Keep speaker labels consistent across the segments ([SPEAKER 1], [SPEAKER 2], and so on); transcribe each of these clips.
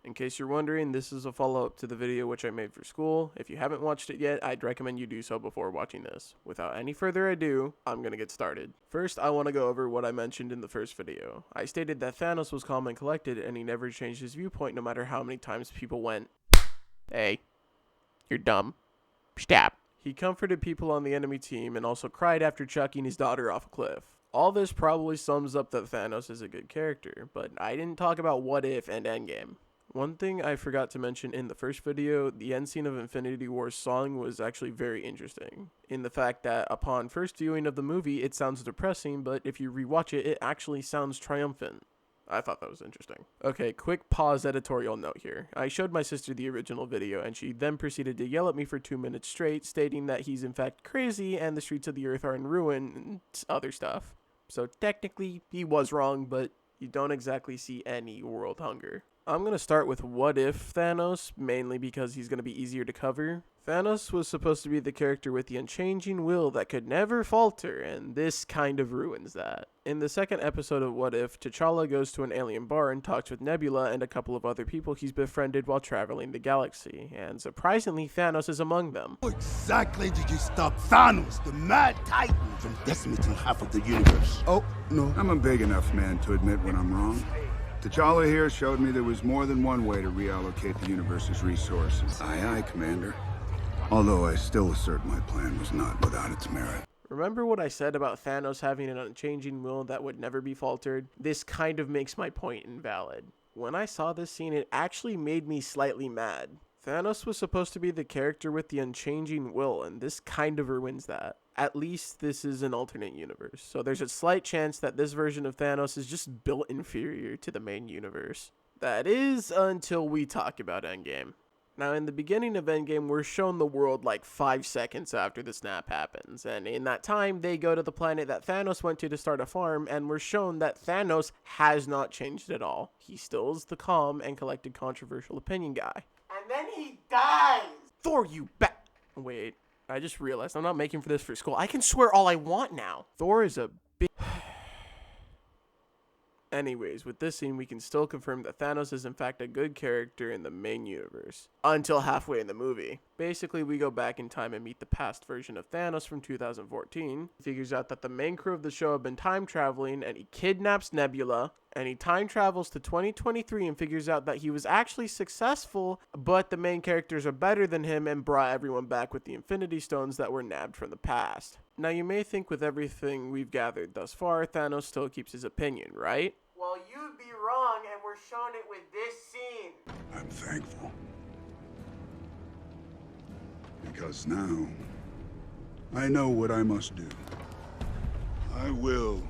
[SPEAKER 1] In case you're wondering, this is a follow-up to the video which I made for school. If you haven't watched it yet, I'd recommend you do so before watching this. Without any further ado, I'm gonna get started. First, I want to go over what I mentioned in the first video. I stated that Thanos was calm and collected, and he never changed his viewpoint no matter how many times people went, "Hey, you're dumb. Stop." He comforted people on the enemy team and also cried after chucking his daughter off a cliff. All this probably sums up that Thanos is a good character, but I didn't talk about What If and Endgame. One thing I forgot to mention in the first video, the end scene of Infinity War's song was actually very interesting, in the fact that upon first viewing of the movie it sounds depressing, but if you rewatch it, it actually sounds triumphant. I thought that was interesting. Okay, quick pause editorial note here. I showed my sister the original video and she then proceeded to yell at me for 2 minutes straight, stating that he's in fact crazy and the streets of the earth are in ruin and other stuff. So technically he was wrong, but you don't exactly see any world hunger. I'm going to start with What If Thanos, mainly because he's going to be easier to cover. Thanos was supposed to be the character with the unchanging will that could never falter, and this kind of ruins that. In the second episode of What If, T'Challa goes to an alien bar and talks with Nebula and a couple of other people he's befriended while traveling the galaxy, and surprisingly Thanos is among them.
[SPEAKER 2] How exactly did you stop Thanos, the Mad Titan, from decimating half of the universe? Oh, no.
[SPEAKER 3] I'm a big enough man to admit when I'm wrong. T'Challa here showed me there was more than one way to reallocate the universe's resources. Aye, aye, Commander. Although I still assert my plan was not without its merit.
[SPEAKER 1] Remember what I said about Thanos having an unchanging will that would never be faltered? This kind of makes my point invalid. When I saw this scene, it actually made me slightly mad. Thanos was supposed to be the character with the unchanging will, and this kind of ruins that. At least this is an alternate universe, so there's a slight chance that this version of Thanos is just built inferior to the main universe. That is until we talk about Endgame. Now, in the beginning of Endgame, we're shown the world like 5 seconds after the snap happens, and in that time, they go to the planet that Thanos went to start a farm, and we're shown that Thanos has not changed at all. He still is the calm and collected controversial opinion guy. And then he dies! Thor, you Wait, I just realized I'm not making for this for school. I can swear all I want now. Thor is a big... Anyways, with this scene, we can still confirm that Thanos is in fact a good character in the main universe. Until halfway in the movie. Basically, we go back in time and meet the past version of Thanos from 2014. He figures out that the main crew of the show have been time traveling, and he kidnaps Nebula, and he time travels to 2023 and figures out that he was actually successful, but the main characters are better than him and brought everyone back with the Infinity Stones that were nabbed from the past. Now, you may think with everything we've gathered thus far, Thanos still keeps his opinion, right? Well, you'd be wrong, and we're shown it with this scene.
[SPEAKER 3] I'm thankful. Because now, I know what I must do. I will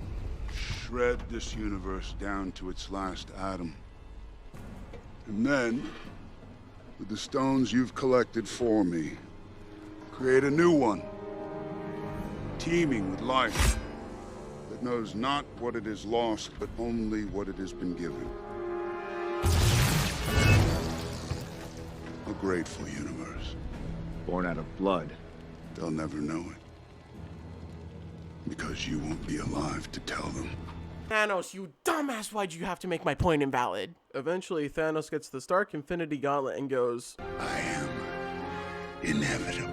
[SPEAKER 3] shred this universe down to its last atom. And then, with the stones you've collected for me, create a new one, teeming with life, that knows not what it has lost, but only what it has been given. A grateful universe.
[SPEAKER 4] Born out of blood.
[SPEAKER 3] They'll never know it. Because you won't be alive to tell them.
[SPEAKER 1] Thanos, you dumbass, why'd you have to make my point invalid? Eventually, Thanos gets the Stark Infinity Gauntlet and goes,
[SPEAKER 3] I am inevitable.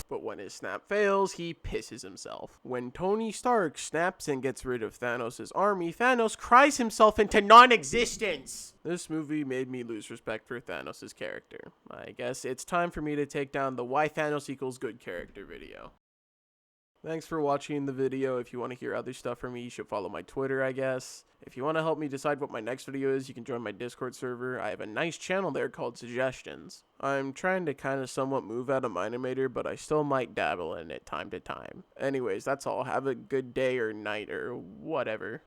[SPEAKER 1] But when his snap fails, he pisses himself. When Tony Stark snaps and gets rid of Thanos' army, Thanos cries himself into non-existence! This movie made me lose respect for Thanos' character. I guess it's time for me to take down the Why Thanos Equals Good Character video. Thanks for watching the video. If you want to hear other stuff from me, you should follow my Twitter, I guess. If you want to help me decide what my next video is, you can join my Discord server. I have a nice channel there called Suggestions. I'm trying to kind of somewhat move out of Minimator, but I still might dabble in it time to time. Anyways, that's all. Have a good day or night or whatever.